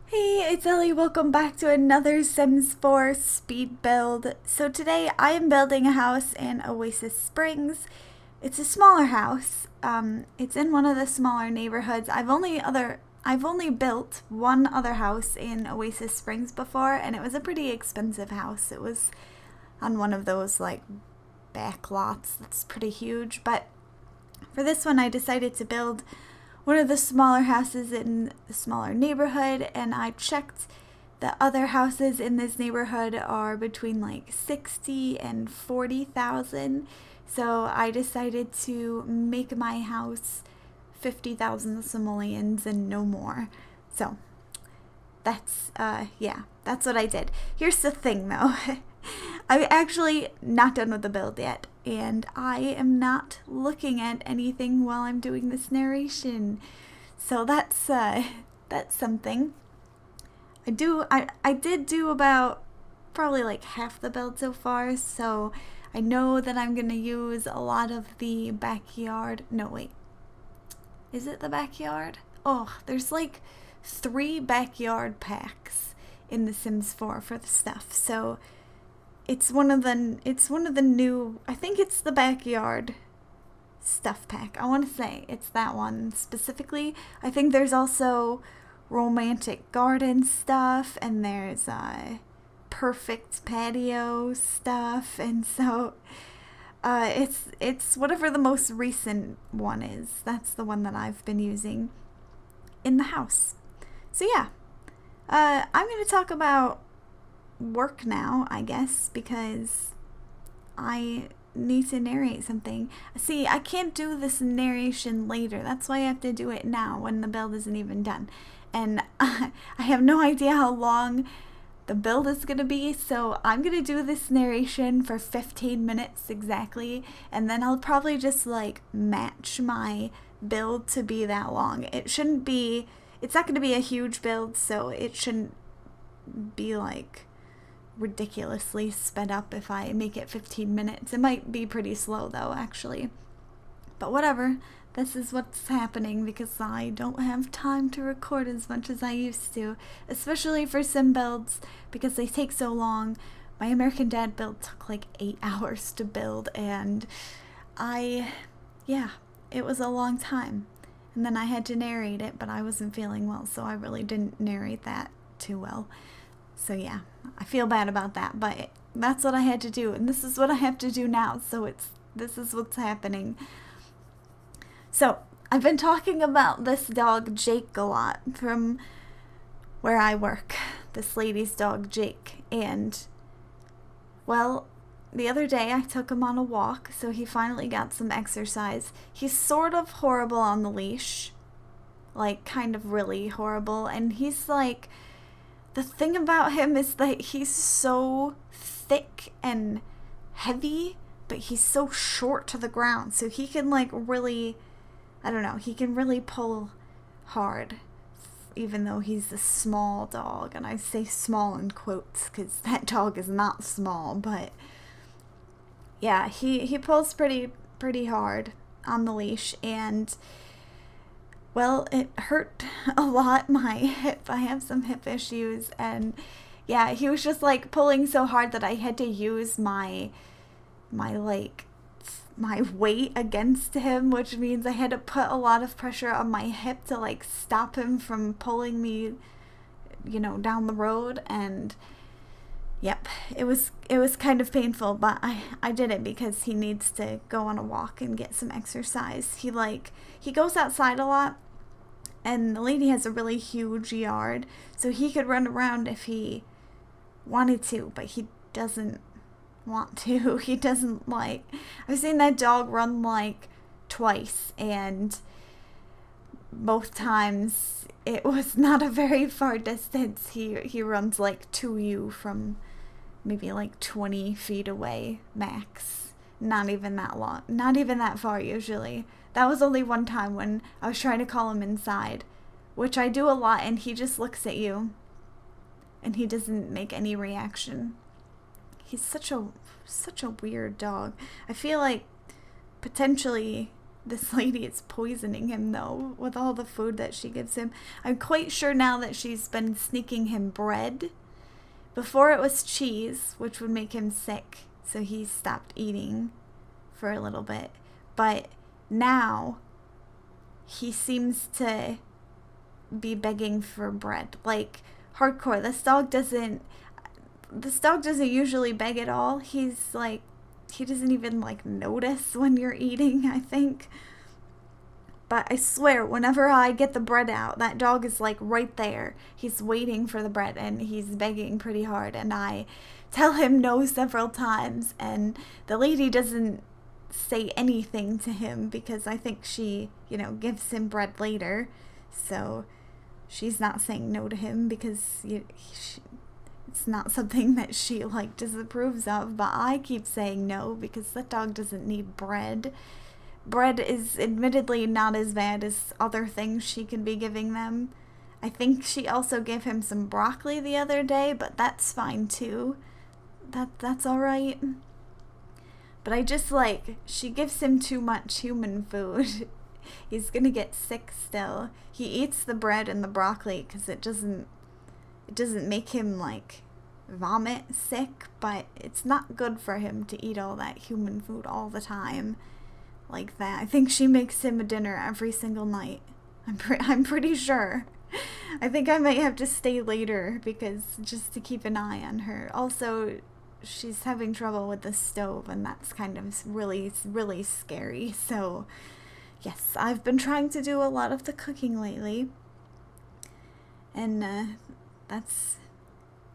Hey, it's Ellie. Welcome back to another Sims 4 speed build. So today I am building a house in Oasis Springs. It's a smaller house. It's in one of the smaller neighborhoods. I've only built one other house in Oasis Springs before, and it was a pretty expensive house. It was on one of those like back lots that's pretty huge, but for this one I decided to build one of the smaller houses in a smaller neighborhood, and I checked the other houses in this neighborhood are between like 60 and 40,000. So I decided to make my house 50,000 simoleons and no more. So that's that's what I did. Here's the thing though. I'm actually not done with the build yet, and I am not looking at anything while I'm doing this narration. So that's something. I did do about probably like half the build so far, so I know that I'm gonna use a lot of the backyard. No, wait. Is it the backyard? Oh, there's like 3 backyard packs in The Sims 4 for the stuff. So it's one of the new, I think it's the backyard stuff pack. I want to say it's that one specifically. I think there's also romantic garden stuff, and there's perfect patio stuff, and so it's whatever the most recent one is. That's the one that I've been using in the house. So yeah, I'm going to talk about work now, I guess, because I need to narrate something. See, I can't do this narration later. That's why I have to do it now when the build isn't even done. And I have no idea how long the build is going to be, so I'm going to do this narration for 15 minutes exactly, and then I'll probably just like match my build to be that long. It's not going to be a huge build, so it shouldn't be like ridiculously sped up if I make it 15 minutes. It might be pretty slow though, actually. But whatever, this is what's happening because I don't have time to record as much as I used to, especially for sim builds because they take so long. My American Dad build took like 8 hours to build, and it was a long time. And then I had to narrate it, but I wasn't feeling well, so I really didn't narrate that too well. So yeah, I feel bad about that, but that's what I had to do, and this is what I have to do now, so this is what's happening. So, I've been talking about this dog Jake a lot from where I work, this lady's dog Jake, and well, the other day I took him on a walk, so he finally got some exercise. He's sort of horrible on the leash, like kind of really horrible, and he's like, the thing about him is that he's so thick and heavy, but he's so short to the ground. So he can like really, I don't know, he can really pull hard, even though he's a small dog. And I say small in quotes because that dog is not small, but yeah, he pulls pretty hard on the leash, and well, it hurt a lot, my hip. I have some hip issues, and yeah, he was just like pulling so hard that I had to use my weight against him, which means I had to put a lot of pressure on my hip to like stop him from pulling me, down the road. And yep, it was kind of painful, but I did it because he needs to go on a walk and get some exercise. He goes outside a lot, and the lady has a really huge yard, so he could run around if he wanted to, but he doesn't want to. He doesn't like... I've seen that dog run like twice, and both times it was not a very far distance. He runs like to you from maybe like 20 feet away max. Not even that long. Not even that far usually. That was only one time when I was trying to call him inside, which I do a lot, and he just looks at you and he doesn't make any reaction. He's such a weird dog. I feel like potentially this lady is poisoning him, though, with all the food that she gives him. I'm quite sure now that she's been sneaking him bread. Before it was cheese, which would make him sick, so he stopped eating for a little bit. But now he seems to be begging for bread, like hardcore. This dog doesn't usually beg at all. He's like, he doesn't even like notice when you're eating, I think. But I swear, whenever I get the bread out, that dog is like right there. He's waiting for the bread and he's begging pretty hard, and I tell him no several times, and the lady doesn't say anything to him because I think she, gives him bread later. So she's not saying no to him because it's not something that she like disapproves of, but I keep saying no because that dog doesn't need bread. Bread is admittedly not as bad as other things she could be giving them. I think she also gave him some broccoli the other day, but that's fine too. That's all right. But I just she gives him too much human food. He's gonna get sick still. He eats the bread and the broccoli because it doesn't make him vomit sick, but it's not good for him to eat all that human food all the time like that. I think she makes him a dinner every single night. I'm pretty sure. I think I might have to stay later because just to keep an eye on her. Also, she's having trouble with the stove, and that's kind of really, really scary. So yes, I've been trying to do a lot of the cooking lately, and that's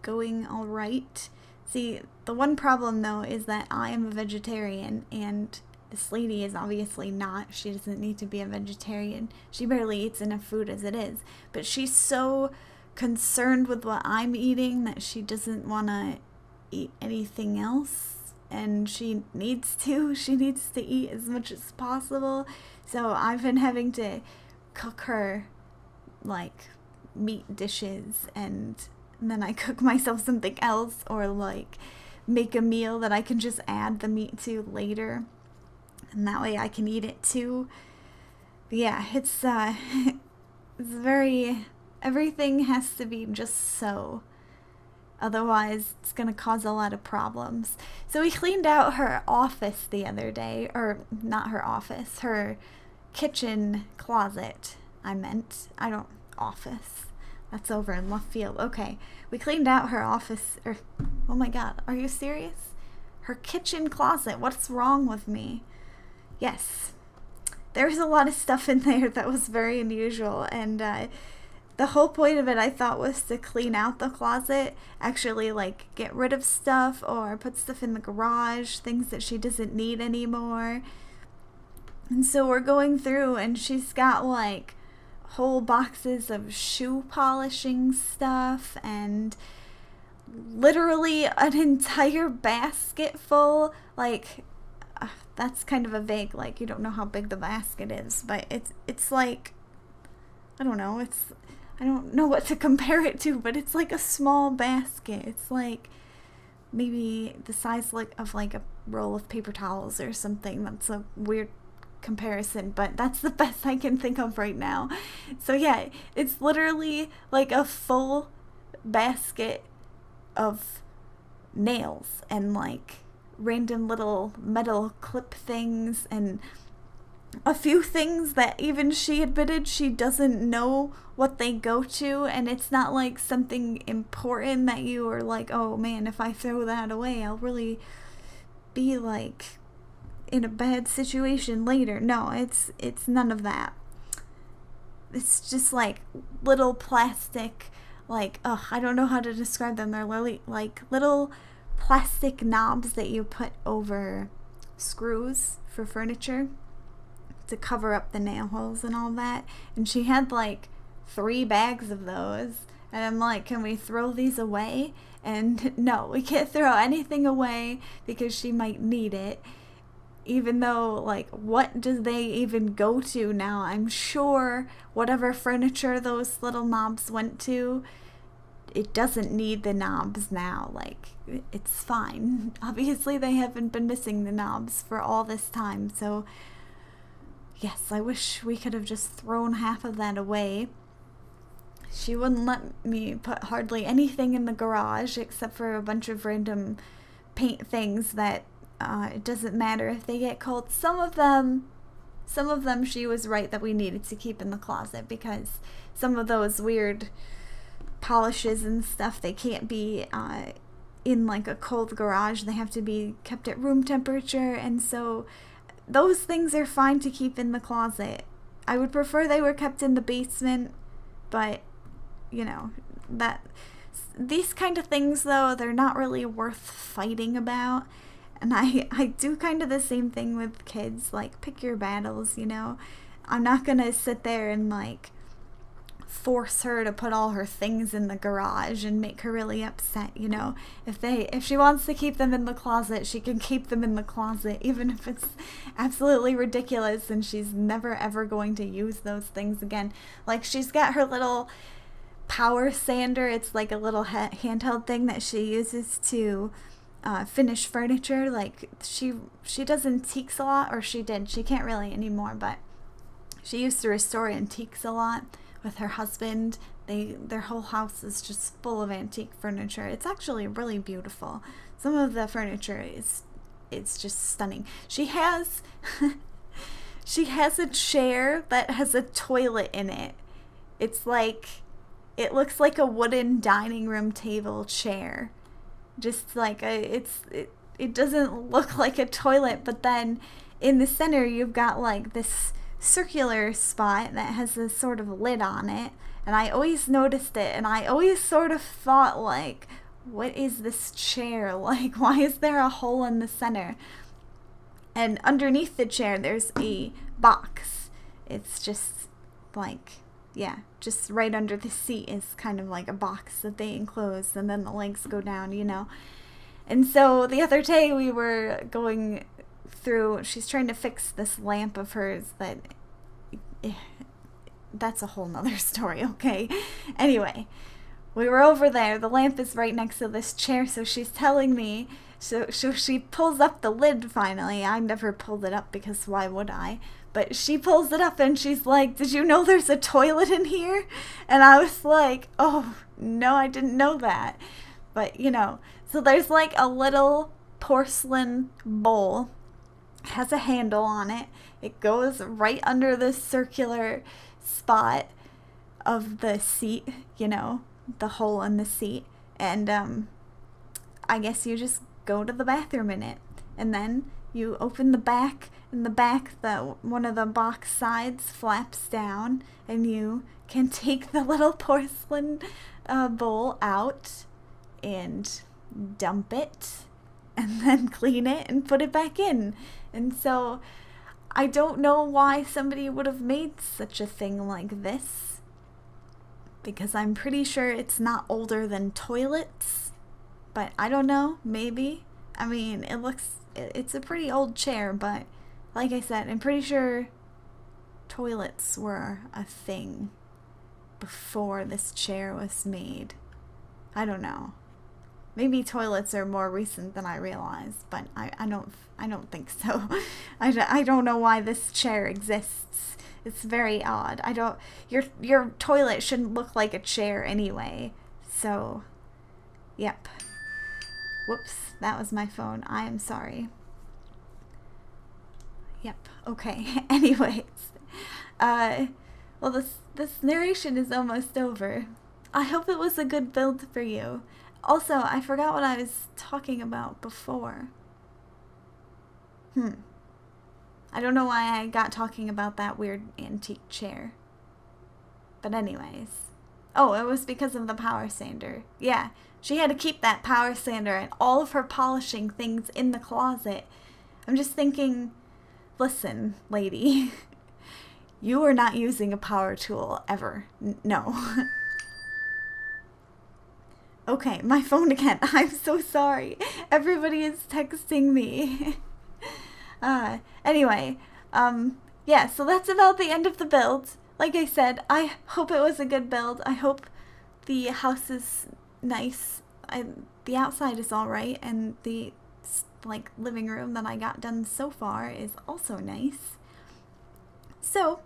going all right. See, the one problem though is that I am a vegetarian, and this lady is obviously not. She doesn't need to be a vegetarian. She barely eats enough food as it is, but she's so concerned with what I'm eating that she doesn't want to eat anything else, and she needs to eat as much as possible. So I've been having to cook her meat dishes, and then I cook myself something else, or make a meal that I can just add the meat to later, and that way I can eat it too. But yeah, it's very, everything has to be just so. Otherwise, it's going to cause a lot of problems. So we cleaned out her office the other day, or not her office, her kitchen closet, office. That's over in left field. Okay, we cleaned out her office, oh my god, are you serious? Her kitchen closet, what's wrong with me? Yes, there's a lot of stuff in there that was very unusual, and the whole point of it, I thought, was to clean out the closet, actually get rid of stuff or put stuff in the garage, things that she doesn't need anymore. And so we're going through, and she's got whole boxes of shoe polishing stuff, and literally an entire basket full. That's kind of a vague, you don't know how big the basket is, but it's I don't know, I don't know what to compare it to, but it's a small basket. It's maybe the size of a roll of paper towels or something. That's a weird comparison, but that's the best I can think of right now. So yeah, it's literally a full basket of nails and random little metal clip things, and a few things that even she admitted she doesn't know what they go to, and it's not something important that you are oh man, if I throw that away, I'll really be in a bad situation later. No, it's none of that. It's just little plastic, I don't know how to describe them. They're literally little plastic knobs that you put over screws for furniture to cover up the nail holes and all that. And she had 3 bags of those, and I'm can we throw these away? And no, we can't throw anything away because she might need it, even though what do they even go to now? I'm sure whatever furniture those little knobs went to, it doesn't need the knobs now. It's fine. Obviously they haven't been missing the knobs for all this time, so Yes, I wish we could have just thrown half of that away. She wouldn't let me put hardly anything in the garage except for a bunch of random paint things that it doesn't matter if they get cold. Some of them she was right that we needed to keep in the closet, because some of those weird polishes and stuff, they can't be in like a cold garage. They have to be kept at room temperature, and so those things are fine to keep in the closet. I would prefer they were kept in the basement, but you know, that these kind of things though, they're not really worth fighting about. And I do kind of the same thing with kids, like pick your battles, you know. I'm not gonna sit there and like force her to put all her things in the garage and make her really upset, you know. If she wants to keep them in the closet, she can keep them in the closet, even if it's absolutely ridiculous and she's never ever going to use those things again. Like, she's got her little power sander. It's like a little handheld thing that she uses to finish furniture. Like, she does antiques a lot, or she did. She can't really anymore, but she used to restore antiques a lot with her husband. Their whole house is just full of antique furniture. It's actually really beautiful. Some of the furniture it's just stunning. She has she has a chair that has a toilet in it. It's like, it looks like a wooden dining room table chair. Just like it doesn't look like a toilet, but then in the center you've got like this circular spot that has a sort of lid on it, and I always noticed it, and I always sort of thought, like, what is this chair? Like, why is there a hole in the center? And underneath the chair there's a box. It's just like, yeah, just right under the seat is kind of like a box that they enclose, and then the legs go down, you know. And so the other day we were going through, she's trying to fix this lamp of hers that, that's a whole nother story, okay? Anyway, we were over there. The lamp is right next to this chair, so she's telling me, so she pulls up the lid finally. I never pulled it up because why would I? But she pulls it up and she's like, did you know there's a toilet in here? And I was like, oh, no, I didn't know that. But, you know, so there's like a little porcelain bowl, has a handle on it. It goes right under the circular spot of the seat, you know, the hole in the seat. And I guess you just go to the bathroom in it, and then you open the back, and one of the box sides flaps down, and you can take the little porcelain bowl out and dump it, and then clean it and put it back in. And so I don't know why somebody would have made such a thing like this, because I'm pretty sure it's not older than toilets, but I don't know, maybe. I mean, it's a pretty old chair, but like I said, I'm pretty sure toilets were a thing before this chair was made. I don't know. Maybe toilets are more recent than I realized, but I don't think so. I don't know why this chair exists. It's very odd. Your toilet shouldn't look like a chair anyway. So, yep. Whoops, that was my phone. I am sorry. Yep. Okay. Anyways, well, this narration is almost over. I hope it was a good build for you. Also, I forgot what I was talking about before. I don't know why I got talking about that weird antique chair. But anyways. Oh, it was because of the power sander. Yeah, she had to keep that power sander and all of her polishing things in the closet. I'm just thinking, listen, lady, you are not using a power tool ever. No. Okay, my phone again. I'm so sorry. Everybody is texting me. Anyway, yeah, so that's about the end of the build. Like I said, I hope it was a good build. I hope the house is nice. The outside is alright, and the, like, living room that I got done so far is also nice. So,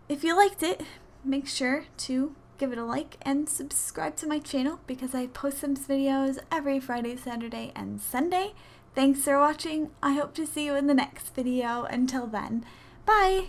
if you liked it, make sure to give it a like and subscribe to my channel because I post Sims videos every Friday, Saturday, and Sunday. Thanks for watching. I hope to see you in the next video. Until then, bye!